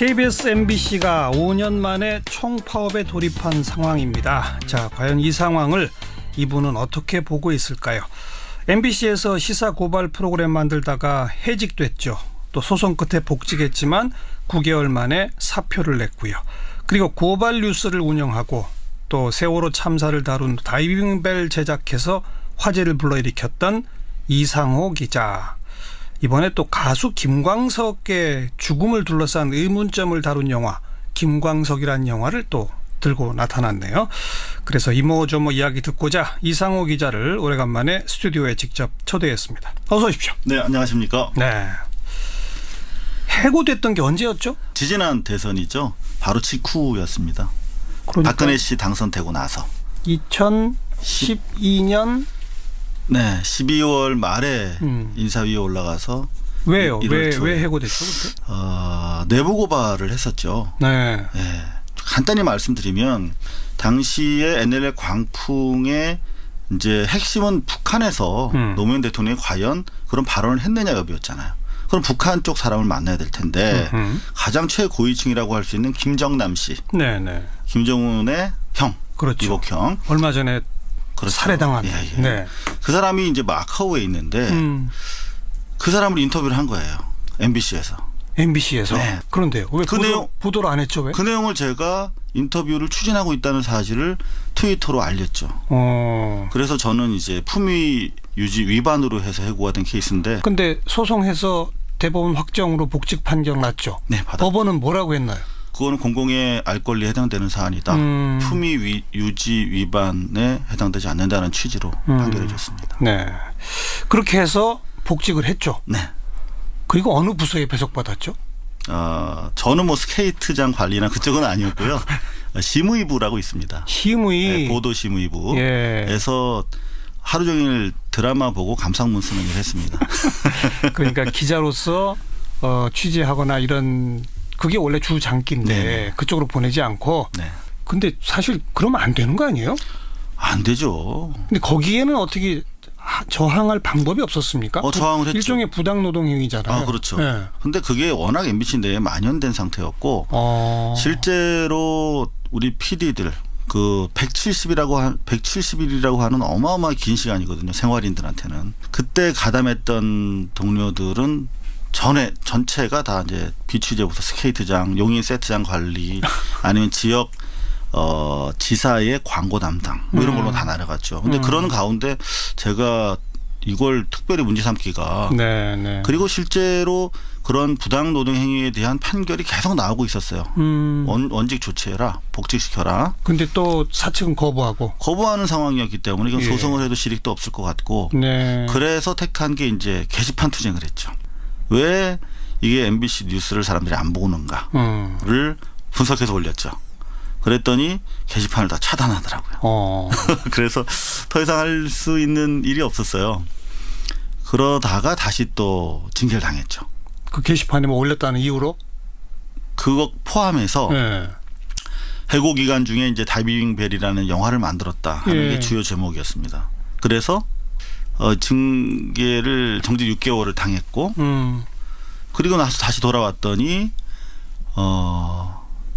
KBS MBC가 5년 만에 총파업에 돌입한 상황입니다. 자, 과연 이 상황을 이분은 어떻게 보고 있을까요? MBC에서 시사 고발 프로그램 만들다가 해직됐죠. 또 소송 끝에 복직했지만 9개월 만에 사표를 냈고요. 그리고 고발 뉴스를 운영하고 또 세월호 참사를 다룬 다이빙벨 제작해서 화제를 불러일으켰던 이상호 기자. 이번에 또 가수 김광석의 죽음을 둘러싼 의문점을 다룬 영화 김광석이라는 영화를 또 들고 나타났네요. 그래서 이모저모 이야기 듣고자 이상호 기자를 오래간만에 스튜디오에 직접 초대했습니다. 어서 오십시오. 네, 안녕하십니까. 네. 해고됐던 게 언제였죠? 지지난 대선이죠. 바로 직후였습니다. 그러니까 박근혜 씨 당선되고 나서 2012년 네, 12월 말에 인사위에 올라가서 왜요? 왜 해고됐죠? 그때? 내부 고발을 했었죠. 네. 네. 간단히 말씀드리면 당시에 NLL 광풍의 이제 핵심은 북한에서 노무현 대통령이 과연 그런 발언을 했느냐 여부였잖아요. 그럼 북한 쪽 사람을 만나야 될 텐데 가장 최고위층이라고 할 수 있는 김정남 씨, 네네. 김정은의 형, 그렇죠. 이복형, 얼마 전에 그렇죠. 살해당한. 예, 예. 네. 그 사람이 이제 마카오에 있는데 그 사람을 인터뷰를 한 거예요. MBC에서. MBC에서. 네. 그런데요. 왜 그 내용 보도를 안 했죠? 왜? 그 내용을 제가 인터뷰를 추진하고 있다는 사실을 트위터로 알렸죠. 그래서 저는 이제 품위 유지 위반으로 해서 해고가 된 케이스인데. 근데 소송해서 대법원 확정으로 복직 판결 났죠. 네, 받았죠. 법원은 뭐라고 했나요? 그거는 공공의 알 권리에 해당되는 사안이다. 품위 유지 위반에 해당되지 않는다는 취지로 판결해 줬습니다. 네. 그렇게 해서 복직을 했죠. 네. 그리고 어느 부서에 배속받았죠? 저는 뭐 스케이트장 관리나 그쪽은 아니었고요. 심의부라고 있습니다. 심의. 네, 보도 심의부에서 하루 종일 드라마 보고 감상문 쓰는 일을 했습니다. 그러니까 기자로서 취재하거나 이런 그게 원래 주 장기인데 네. 그쪽으로 보내지 않고. 네. 근데 사실 그러면 안 되는 거 아니에요? 안 되죠. 근데 거기에는 어떻게 저항할 방법이 없었습니까? 저항을 했죠. 일종의 부당노동 행위잖아요. 그렇죠. 네. 근데 그게 워낙 MBC 내에 만연된 상태였고 실제로 우리 PD들 그 170일이라고 하는 어마어마하게 긴 시간이거든요. 생활인들한테는. 그때 가담했던 동료들은 전체가 다 이제 비취재부터 스케이트장, 용인 세트장 관리 아니면 지역 지사의 광고 담당 뭐 이런 걸로 다 나눠갔죠. 근데 그런 가운데 제가 이걸 특별히 문제 삼기가 네. 그리고 실제로 그런 부당 노동 행위에 대한 판결이 계속 나오고 있었어요. 원직 조치해라, 복직시켜라. 근데 또 사측은 거부하는 상황이었기 때문에 이건 예. 소송을 해도 실익도 없을 것 같고 네. 그래서 택한 게 이제 게시판 투쟁을 했죠. 왜 이게 MBC 뉴스를 사람들이 안 보는가를 분석해서 올렸죠. 그랬더니 게시판을 다 차단하더라고요. 그래서 더 이상 할 수 있는 일이 없었어요. 그러다가 다시 또 징계를 당했죠. 그 게시판에 뭐 올렸다는 이유로? 그거 포함해서 네. 해고 기간 중에 이제 다이빙벨이라는 영화를 만들었다 하는 게 주요 제목이었습니다. 그래서 징계를 정직 6개월을 당했고 그리고 나서 다시 돌아왔더니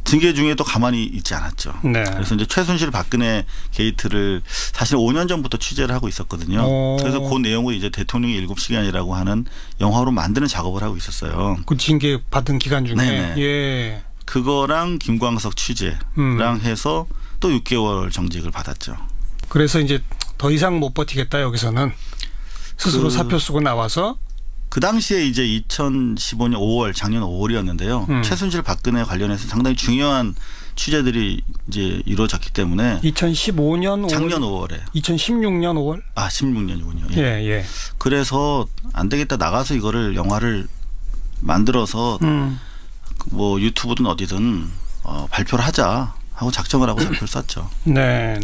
징계 중에도 가만히 있지 않았죠. 네. 그래서 이제 최순실 박근혜 게이트를 사실 5년 전부터 취재를 하고 있었거든요. 그래서 그 내용을 이제 대통령의 7시간이라고 하는 영화로 만드는 작업을 하고 있었어요. 그 징계 받은 기간 중에. 네네. 예. 그거랑 김광석 취재랑 해서 또 6개월 정직을 받았죠. 그래서 이제 더 이상 못 버티겠다 여기서는 스스로 사표 쓰고 나와서. 그 당시에 이제 2015년 5월 작년 5월이었는데요. 최순실 박근혜 관련해서 상당히 중요한 취재들이 이제 이루어졌기 때문에 2015년 5월. 작년 5월에 2016년 5월. 16년이군요. 예. 그래서 안 되겠다 나가서 이거를 영화를 만들어서 뭐 유튜브든 어디든 발표를 하자 하고 작정을 하고 사표를 쐈죠. 네.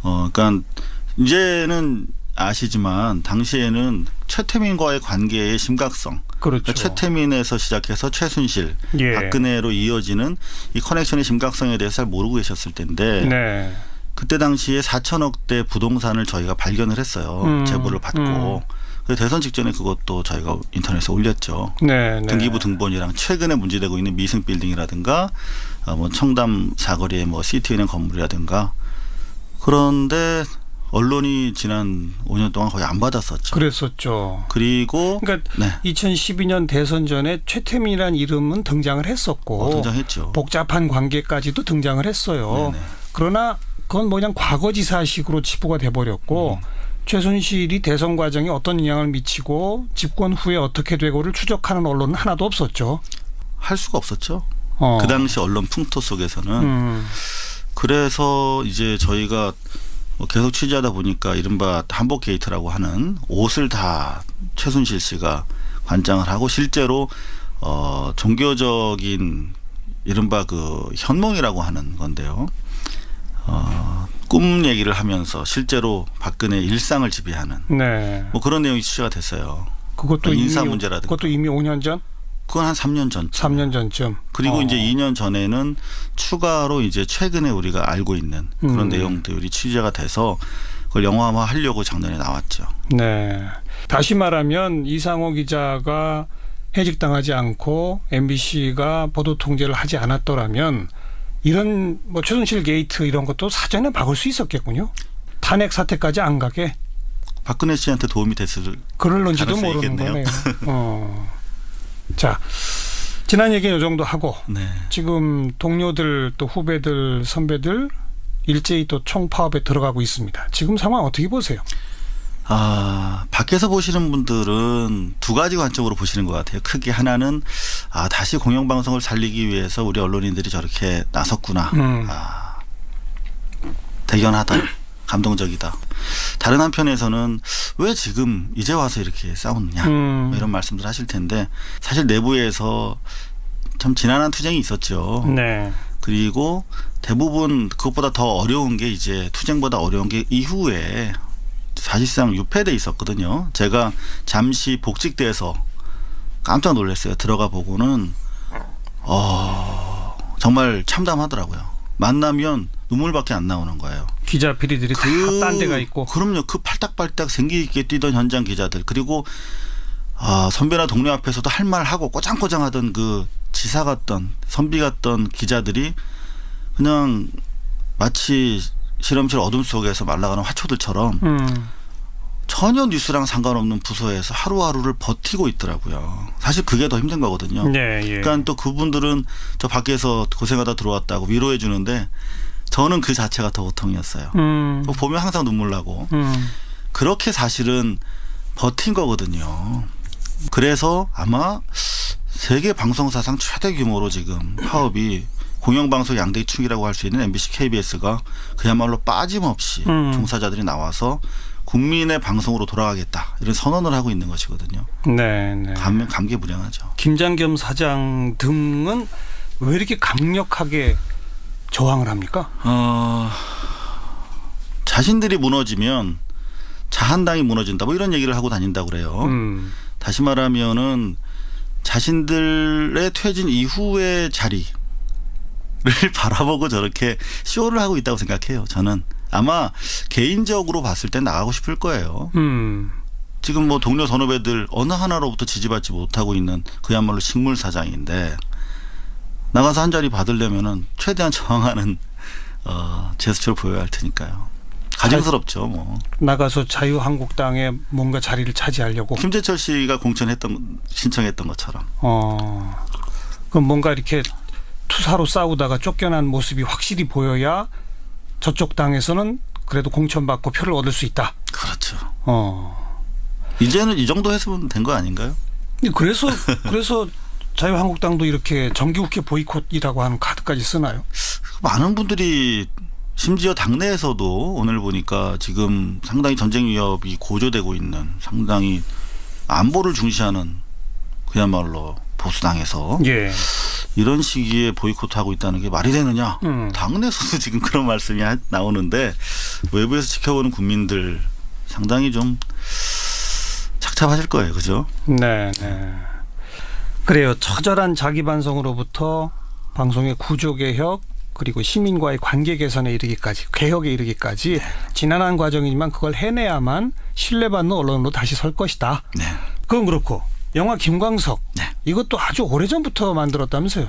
그러니까 이제는 아시지만 당시에는 최태민과의 관계의 심각성, 그렇죠. 그러니까 최태민에서 시작해서 최순실, 박근혜로 이어지는 이 커넥션의 심각성에 대해서 잘 모르고 계셨을 텐데 그때 당시에 4천억대 부동산을 저희가 발견을 했어요. 제보를 받고. 그래서 대선 직전에 그것도 저희가 인터넷에 올렸죠. 네, 네. 등기부 등본이랑 최근에 문제되고 있는 미승 빌딩이라든가 뭐 청담 사거리의 뭐 시티은행 건물이라든가. 그런데 언론이 지난 5년 동안 거의 안 받았었죠. 그랬었죠. 그리고 그러니까 네. 2012년 대선 전에 최태민이라는 이름은 등장을 했었고 등장했죠. 복잡한 관계까지도 등장을 했어요. 네네. 그러나 그건 뭐 그냥 과거지사식으로 치부가 돼버렸고 최순실이 대선 과정에 어떤 영향을 미치고 집권 후에 어떻게 되고를 추적하는 언론은 하나도 없었죠. 할 수가 없었죠. 그 당시 언론 풍토 속에서는. 그래서 이제 저희가 계속 취재하다 보니까 이른바 한복 게이트라고 하는 옷을 다 최순실 씨가 관장을 하고 실제로 종교적인 이른바 그 현몽이라고 하는 건데요. 꿈 얘기를 하면서 실제로 박근혜의 일상을 지배하는 네. 뭐 그런 내용이 취재가 됐어요. 그것도 인사 이미, 문제라든가. 그것도 이미 5년 전? 그건 한 3년 전. 3년 전쯤. 그리고 이제 2년 전에는 추가로 이제 최근에 우리가 알고 있는 그런 내용들이 취재가 돼서 그걸 영화화 하려고 작년에 나왔죠. 네. 다시 말하면 이상호 기자가 해직당하지 않고 MBC가 보도 통제를 하지 않았더라면 이런 뭐 최순실 게이트 이런 것도 사전에 막을 수 있었겠군요. 탄핵 사태까지 안 가게. 박근혜 씨한테 도움이 됐을 그럴런지도 가능성이 모르는 있겠네요. 거네요. 자, 지난 얘기는 이 정도 하고 네. 지금 동료들 또 후배들 선배들 일제히 또 총파업에 들어가고 있습니다. 지금 상황 어떻게 보세요? 밖에서 보시는 분들은 두 가지 관점으로 보시는 것 같아요. 크게 하나는 다시 공영방송을 살리기 위해서 우리 언론인들이 저렇게 나섰구나. 대견하다. 감동적이다. 다른 한편에서는 왜 지금 이제 와서 이렇게 싸우느냐 뭐 이런 말씀들 하실 텐데 사실 내부에서 참 지난한 투쟁이 있었죠. 네. 그리고 대부분 그것보다 더 어려운 게 이제 투쟁보다 어려운 게 이후에 사실상 유폐돼 있었거든요. 제가 잠시 복직돼서 깜짝 놀랐어요. 들어가 보고는 정말 참담하더라고요. 만나면 눈물밖에 안 나오는 거예요. 기자 PD들이 다 딴 데가 있고. 그럼요. 그 팔딱팔딱 생기 있게 뛰던 현장 기자들 그리고 선배나 동료 앞에서도 할 말 하고 꼬장꼬장하던 그 지사 같던 선비 같던 기자들이 그냥 마치 실험실 어둠 속에서 말라가는 화초들처럼 전혀 뉴스랑 상관없는 부서에서 하루하루를 버티고 있더라고요. 사실 그게 더 힘든 거거든요. 네, 예. 그러니까 또 그분들은 저 밖에서 고생하다 들어왔다고 위로해 주는데 저는 그 자체가 더 고통이었어요. 보면 항상 눈물 나고. 그렇게 사실은 버틴 거거든요. 그래서 아마 세계 방송사상 최대 규모로 지금 파업이 공영방송 양대 축이라고 할 수 있는 MBC, KBS가 그야말로 빠짐없이 종사자들이 나와서 국민의 방송으로 돌아가겠다 이런 선언을 하고 있는 것이거든요. 네, 네. 감개무량하죠. 김장겸 사장 등은 왜 이렇게 강력하게 저항을 합니까? 자신들이 무너지면 자한당이 무너진다 뭐 이런 얘기를 하고 다닌다고 그래요. 다시 말하면은 자신들의 퇴진 이후의 자리를 바라보고 저렇게 쇼를 하고 있다고 생각해요. 저는 아마 개인적으로 봤을 때 나가고 싶을 거예요. 지금 뭐 동료 선후배들 어느 하나로부터 지지받지 못하고 있는 그야말로 식물 사장인데 나가서 한 자리 받으려면은 최대한 저항하는 제스처를 보여야 할 테니까요. 가증스럽죠, 뭐. 나가서 자유한국당에 뭔가 자리를 차지하려고. 김재철 씨가 신청했던 것처럼. 그럼 뭔가 이렇게 투사로 싸우다가 쫓겨난 모습이 확실히 보여야 저쪽 당에서는 그래도 공천받고 표를 얻을 수 있다. 그렇죠. 이제는 이 정도 했으면 된 거 아닌가요? 그래서 자유한국당도 이렇게 정기국회 보이콧이라고 하는 카드까지 쓰나요? 많은 분들이 심지어 당내에서도 오늘 보니까 지금 상당히 전쟁 위협이 고조되고 있는 상당히 안보를 중시하는 그야말로 보수당에서 예. 이런 시기에 보이콧하고 있다는 게 말이 되느냐. 당내에서도 지금 그런 말씀이 나오는데 외부에서 지켜보는 국민들 상당히 좀 착잡하실 거예요. 그죠? 네. 네. 그래요. 처절한 자기 반성으로부터 방송의 구조개혁 그리고 시민과의 관계 개선에 이르기까지 개혁에 이르기까지 지난한 과정이지만 그걸 해내야만 신뢰받는 언론으로 다시 설 것이다. 네. 그건 그렇고 영화 김광석 네. 이것도 아주 오래전부터 만들었다면서요.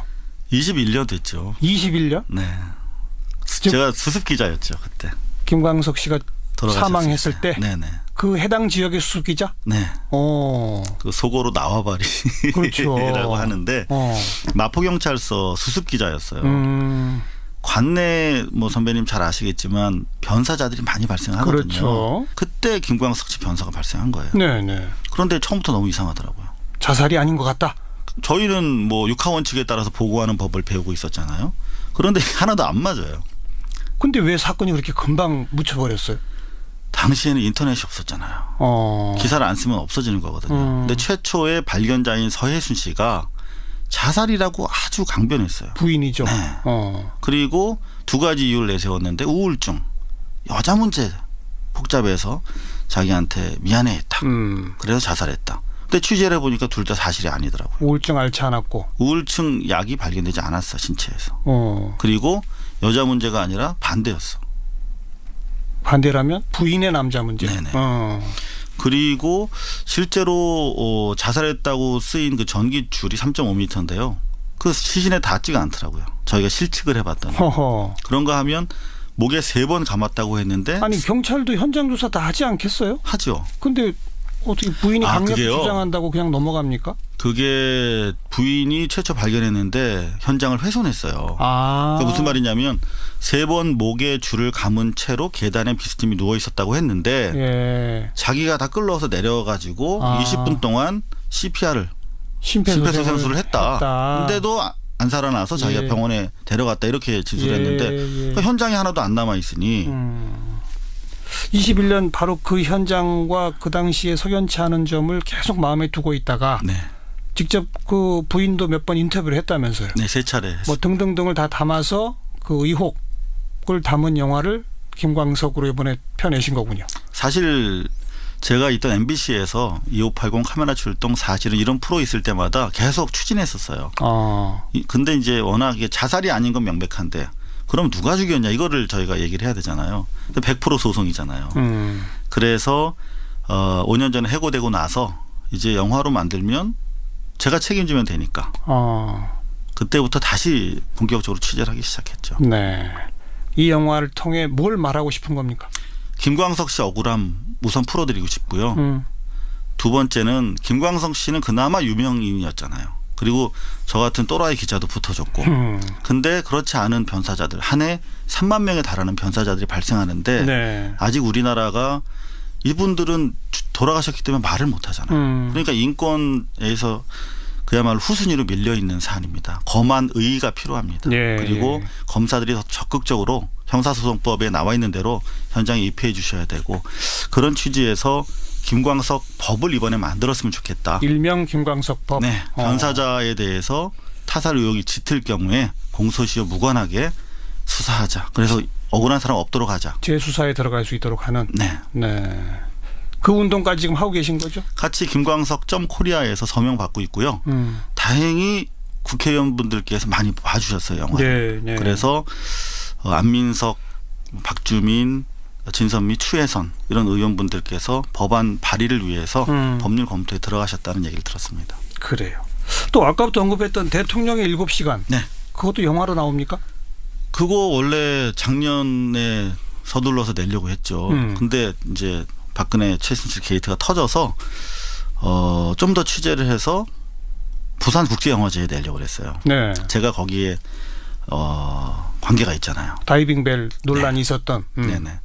21년 됐죠. 21년? 네. 제가 수습 기자였죠 그때. 김광석 씨가 사망했을 때 네네. 그 해당 지역의 수습 기자? 네. 그 속어로 나와바리라고 그렇죠. 하는데 마포경찰서 수습 기자였어요. 관내 뭐 선배님 잘 아시겠지만 변사자들이 많이 발생하거든요. 그렇죠. 그때 김광석 씨 변사가 발생한 거예요. 네네. 그런데 처음부터 너무 이상하더라고요. 자살이 아닌 것 같다. 저희는 뭐 육하원칙에 따라서 보고하는 법을 배우고 있었잖아요. 그런데 하나도 안 맞아요. 근데 왜 사건이 그렇게 금방 묻혀버렸어요? 당시에는 인터넷이 없었잖아요. 기사를 안 쓰면 없어지는 거거든요. 근데 최초의 발견자인 서혜순 씨가 자살이라고 아주 강변했어요. 부인이죠. 네. 그리고 두 가지 이유를 내세웠는데 우울증, 여자 문제 복잡해서 자기한테 미안해했다. 그래서 자살했다. 근데 취재를 해보니까 둘 다 사실이 아니더라고요. 우울증 앓지 않았고. 우울증 약이 발견되지 않았어 신체에서. 그리고 여자 문제가 아니라 반대였어. 반대라면 부인의 남자 문제. 네네. 그리고 실제로 자살했다고 쓰인 그 전기줄이 3.5m인데요. 그 시신에 닿지가 않더라고요. 저희가 실측을 해봤더니. 그런가 하면 목에 3번 감았다고 했는데. 아니 경찰도 현장 조사 다 하지 않겠어요? 하죠. 근데 어떻게 부인이 강력 그게요? 주장한다고 그냥 넘어갑니까? 그게 부인이 최초 발견했는데 현장을 훼손했어요. 그게 무슨 말이냐면 3번 목에 줄을 감은 채로 계단에 비스듬히 누워 있었다고 했는데 자기가 다 끌러서 내려가지고 20분 동안 CPR을 심폐소생술을 했다. 근데도 안 살아나서 자기가 병원에 데려갔다 이렇게 진술을 했는데 그 현장에 하나도 안 남아 있으니 21년 바로 그 현장과 그 당시에 석연치 않은 점을 계속 마음에 두고 있다가 직접 그 부인도 몇 번 인터뷰를 했다면서요. 네, 3차례. 뭐 등등등을 다 담아서 그 의혹을 담은 영화를 김광석으로 이번에 펴내신 거군요. 사실 제가 있던 MBC에서 2580 카메라 출동 사실은 이런 프로 있을 때마다 계속 추진했었어요. 근데 이제 워낙 자살이 아닌 건 명백한데 그럼 누가 죽였냐 이거를 저희가 얘기를 해야 되잖아요. 근데 100% 소송이잖아요. 그래서 5년 전에 해고되고 나서 이제 영화로 만들면 제가 책임지면 되니까 그때부터 다시 본격적으로 취재를 하기 시작했죠. 네. 이 영화를 통해 뭘 말하고 싶은 겁니까? 김광석 씨 억울함 우선 풀어드리고 싶고요. 두 번째는 김광석 씨는 그나마 유명인이었잖아요. 그리고 저 같은 또라이 기자도 붙어줬고 근데 그렇지 않은 변사자들 한 해 3만 명에 달하는 변사자들이 발생하는데 아직 우리나라가 이분들은 돌아가셨기 때문에 말을 못하잖아요. 그러니까 인권에서 그야말로 후순위로 밀려있는 사안입니다. 검한 의의가 필요합니다. 그리고 검사들이 더 적극적으로 형사소송법에 나와 있는 대로 현장에 입회해 주셔야 되고 그런 취지에서 김광석 법을 이번에 만들었으면 좋겠다. 일명 김광석 법. 네, 변사자에 대해서 타살 의혹이 짙을 경우에 공소시효 무관하게 수사하자. 그래서 억울한 사람 없도록 하자. 재수사에 들어갈 수 있도록 하는. 네. 그 운동까지 지금 하고 계신 거죠? 같이 김광석.코리아에서 서명 받고 있고요. 다행히 국회의원분들께서 많이 봐주셨어요. 영화를. 그래서 안민석, 박주민, 진선미, 추혜선 이런 의원분들께서 법안 발의를 위해서 법률 검토에 들어가셨다는 얘기를 들었습니다. 그래요. 또 아까부터 언급했던 대통령의 7시간. 그것도 영화로 나옵니까? 그거 원래 작년에 서둘러서 내려고 했죠. 근데 이제 박근혜 최순실 게이트가 터져서 좀 더 취재를 해서 부산국제영화제에 내려고 그랬어요. 제가 거기에 관계가 있잖아요. 다이빙벨 논란이 있었던. 네네.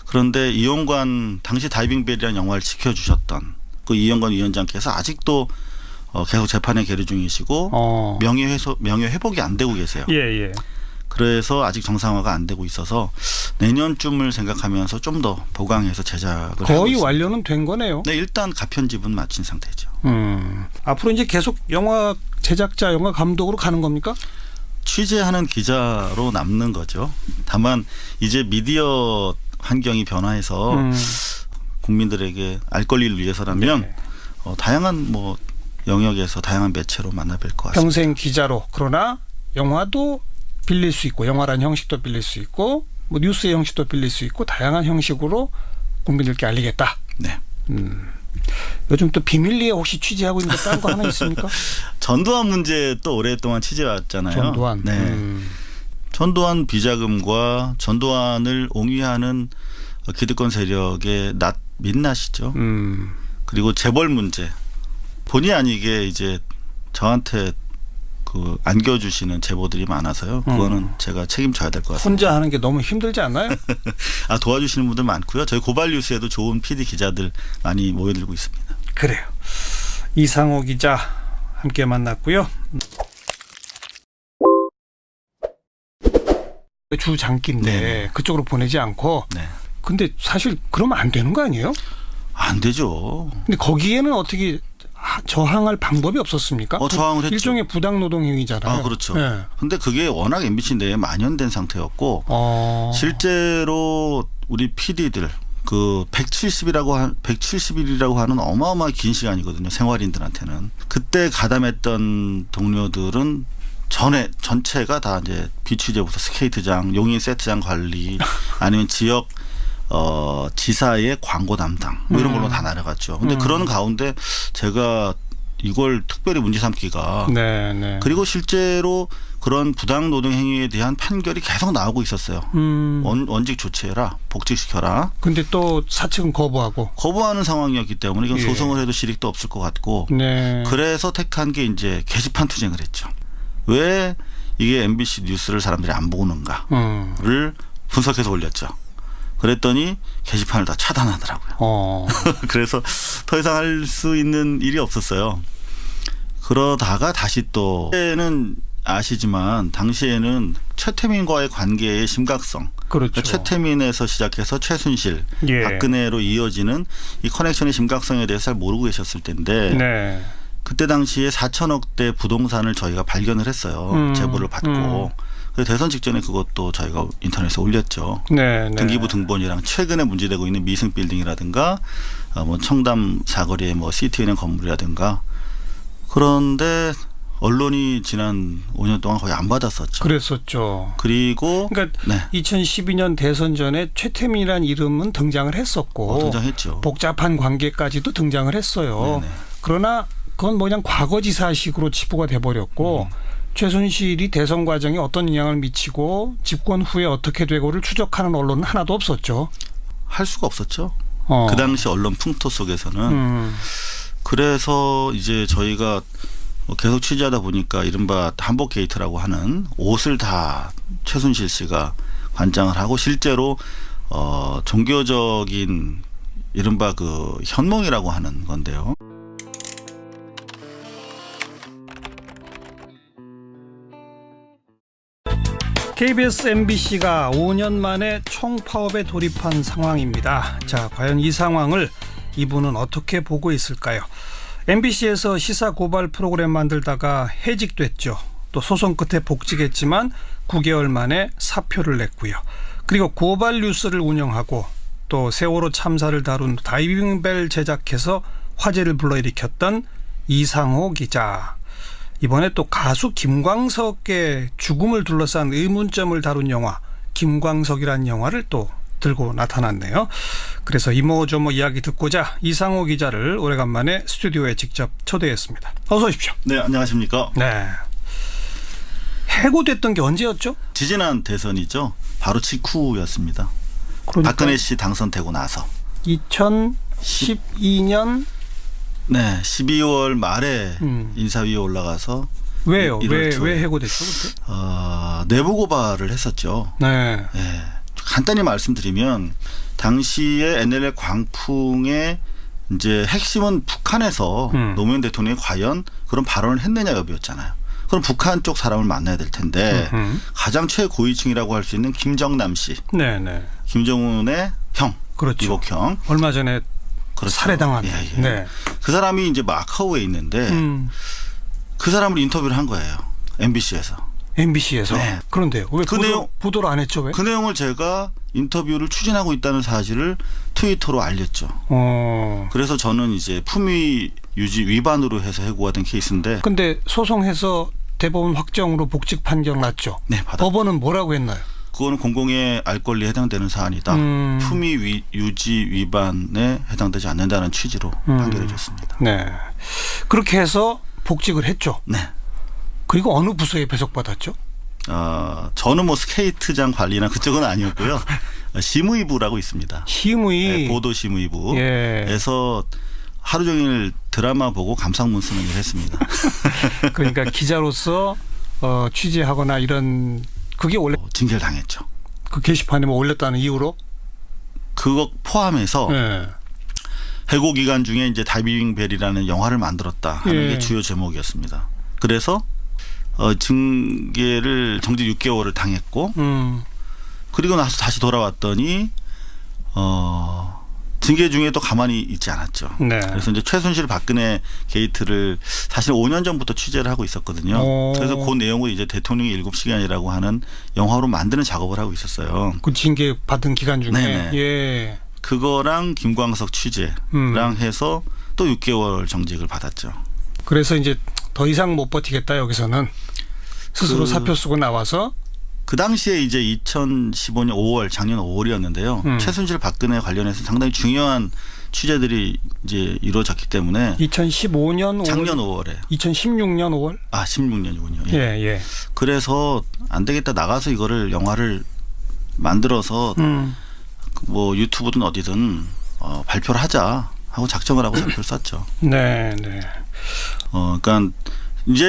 그런데 이용관 당시 다이빙벨이라는 영화를 지켜주셨던 그 이용관 위원장께서 아직도 계속 재판에 계류 중이시고 명예 회복이 안 되고 계세요. 그래서 아직 정상화가 안 되고 있어서 내년쯤을 생각하면서 좀 더 보강해서 제작을 거의 완료는 된 거네요. 네, 일단 가편집은 마친 상태죠. 앞으로 이제 계속 영화 제작자, 영화 감독으로 가는 겁니까? 취재하는 기자로 남는 거죠. 다만 이제 미디어 환경이 변화해서 국민들에게 알 권리를 위해서라면 다양한 뭐 영역에서 다양한 매체로 만나뵐 것 같습니다. 평생 기자로 그러나 영화도 빌릴 수 있고 영화라는 형식도 빌릴 수 있고 뭐 뉴스의 형식도 빌릴 수 있고 다양한 형식으로 국민들께 알리겠다. 네. 요즘 또 비밀리에 혹시 취재하고 있는 거 딴 거 하나 있습니까? 전두환 문제 또 오랫동안 취재해왔잖아요. 전두환. 네. 전두환 비자금과 전두환을 옹위하는 기득권 세력의 민낯이죠. 그리고 재벌 문제. 본의 아니게 이제 저한테 그 안겨주시는 제보들이 많아서요. 그거는 제가 책임져야 될 것 같습니다. 혼자 하는 게 너무 힘들지 않나요? 도와주시는 분들 많고요. 저희 고발 뉴스에도 좋은 PD 기자들 많이 모여들고 있습니다. 그래요. 이상호 기자 함께 만났고요. 주 장기인데 네. 그쪽으로 보내지 않고. 네. 근데 사실 그러면 안 되는 거 아니에요? 안 되죠. 근데 거기에는 어떻게 저항할 방법이 없었습니까? 저항을 했죠. 일종의 부당 노동 행위잖아요. 그렇죠. 네. 근데 그게 워낙 MBC 내에 만연된 상태였고 실제로 우리 PD들 그 170일이라고 하는 어마어마하게 긴 시간이거든요. 생활인들한테는. 그때 가담했던 동료들은 전체가 다 이제 비취재부서 스케이트장, 용인 세트장 관리 아니면 지역 지사의 광고 담당 뭐 이런 걸로 다 날아갔죠. 근데 그런 가운데 제가 이걸 특별히 문제 삼기가 네. 그리고 실제로 그런 부당 노동 행위에 대한 판결이 계속 나오고 있었어요. 원직 조치해라, 복직시켜라. 근데 또 사측은 거부하는 상황이었기 때문에 이건 예. 소송을 해도 실익도 없을 것 같고 네. 그래서 택한 게 이제 게시판 투쟁을 했죠. 왜 이게 MBC 뉴스를 사람들이 안 보는가를 분석해서 올렸죠. 그랬더니 게시판을 다 차단하더라고요. 그래서 더 이상 할 수 있는 일이 없었어요. 그러다가 다시 또 그때는 아시지만 당시에는 최태민과의 관계의 심각성, 그렇죠. 최태민에서 시작해서 최순실, 예. 박근혜로 이어지는 이 커넥션의 심각성에 대해서 잘 모르고 계셨을 텐데 네. 그때 당시에 4천억대 부동산을 저희가 발견을 했어요. 제보를 받고. 그래서 대선 직전에 그것도 저희가 인터넷에 올렸죠. 네. 등기부 등본이랑 최근에 문제되고 있는 미승 빌딩이라든가 뭐 청담 사거리의 뭐 시티은행 건물이라든가. 그런데 언론이 지난 5년 동안 거의 안 받았었죠. 그랬었죠. 그리고 그러니까 네. 2012년 대선 전에 최태민이라는 이름은 등장을 했었고 등장했죠. 복잡한 관계까지도 등장을 했어요. 네네. 그러나 그건 뭐 그냥 과거지사식으로 치부가 돼버렸고 최순실이 대선 과정에 어떤 영향을 미치고 집권 후에 어떻게 되고를 추적하는 언론은 하나도 없었죠. 할 수가 없었죠. 그 당시 언론 풍토 속에서는. 그래서 이제 저희가 계속 취재하다 보니까 이른바 한복 게이트라고 하는 옷을 다 최순실 씨가 관장을 하고 실제로 종교적인 이른바 그 현몽이라고 하는 건데요. KBS MBC가 5년 만에 총파업에 돌입한 상황입니다. 자, 과연 이 상황을 이분은 어떻게 보고 있을까요? MBC에서 시사 고발 프로그램 만들다가 해직됐죠. 또 소송 끝에 복직했지만 9개월 만에 사표를 냈고요. 그리고 고발 뉴스를 운영하고 또 세월호 참사를 다룬 다이빙벨 제작해서 화제를 불러일으켰던 이상호 기자. 이번에 또 가수 김광석의 죽음을 둘러싼 의문점을 다룬 영화 김광석이라는 영화를 또 들고 나타났네요. 그래서 이모저모 이야기 듣고자 이상호 기자를 오래간만에 스튜디오에 직접 초대했습니다. 어서 오십시오. 네, 안녕하십니까. 네. 해고됐던 게 언제였죠? 지지난 대선이죠. 바로 직후였습니다. 그러니까 박근혜 씨 당선되고 나서. 2012년 네, 12월 말에 인사위에 올라가서 왜요? 일- 왜 해고됐죠? 그때? 내부 고발을 했었죠. 네. 예, 간단히 말씀드리면 당시에 NLL 광풍의 이제 핵심은 북한에서 노무현 대통령이 과연 그런 발언을 했느냐 여부였잖아요. 그럼 북한 쪽 사람을 만나야 될 텐데 가장 최고위층이라고 할 수 있는 김정남 씨, 네네. 김정은의 형, 그렇죠. 이복형. 얼마 전에 그렇죠. 살해당한. 예. 네. 그 사람이 이제 마카오에 있는데 그 사람을 인터뷰를 한 거예요. MBC에서. MBC에서. 네. 그런데요. 왜 그 내용- 보도를 안 했죠? 왜? 그 내용을 제가 인터뷰를 추진하고 있다는 사실을 트위터로 알렸죠. 그래서 저는 이제 품위 유지 위반으로 해서 해고가 된 케이스인데 근데 소송해서 대법원 확정으로 복직 판결 났죠. 네, 받았. 법원은 뭐라고 했나요? 그거는 공공의 알 권리에 해당되는 사안이다. 품위 유지 위반에 해당되지 않는다는 취지로 판결해 줬습니다. 네. 그렇게 해서 복직을 했죠. 네. 그리고 어느 부서에 배속받았죠? 저는 뭐 스케이트장 관리나 그쪽은 아니었고요. 심의부라고 있습니다. 심의. 네, 보도 심의부에서 하루 종일 드라마 보고 감상문 쓰는 일을 했습니다. 그러니까 기자로서 취재하거나 이런 그게 원래 징계를 당했죠. 그 게시판에 뭐 올렸다는 이유로? 그거 포함해서 네. 해고 기간 중에 이제 다이빙 벨이라는 영화를 만들었다 하는 게 주요 제목이었습니다. 그래서 징계를 정직 6개월을 당했고 그리고 나서 다시 돌아왔더니 징계 중에도 가만히 있지 않았죠. 네. 그래서 이제 최순실 박근혜 게이트를 사실 5년 전부터 취재를 하고 있었거든요. 그래서 그 내용을 이제 대통령의 7시간이라고 하는 영화로 만드는 작업을 하고 있었어요. 그 징계 받은 기간 중에. 네네. 예. 그거랑 김광석 취재랑 해서 또 6개월 정직을 받았죠. 그래서 이제 더 이상 못 버티겠다 여기서는 스스로 사표 쓰고 나와서 그 당시에 이제 2015년 5월 작년 5월이었는데요. 최순실 박근혜 관련해서 상당히 중요한 취재들이 이제 이루어졌기 때문에 2015년 5월, 작년 5월에 2016년 5월 16년이군요. 예, 예. 그래서 안 되겠다 나가서 이거를 영화를 만들어서 뭐 유튜브든 어디든 발표를 하자 하고 작정을 하고 사표를 썼죠. 네, 네. 그러니까 이제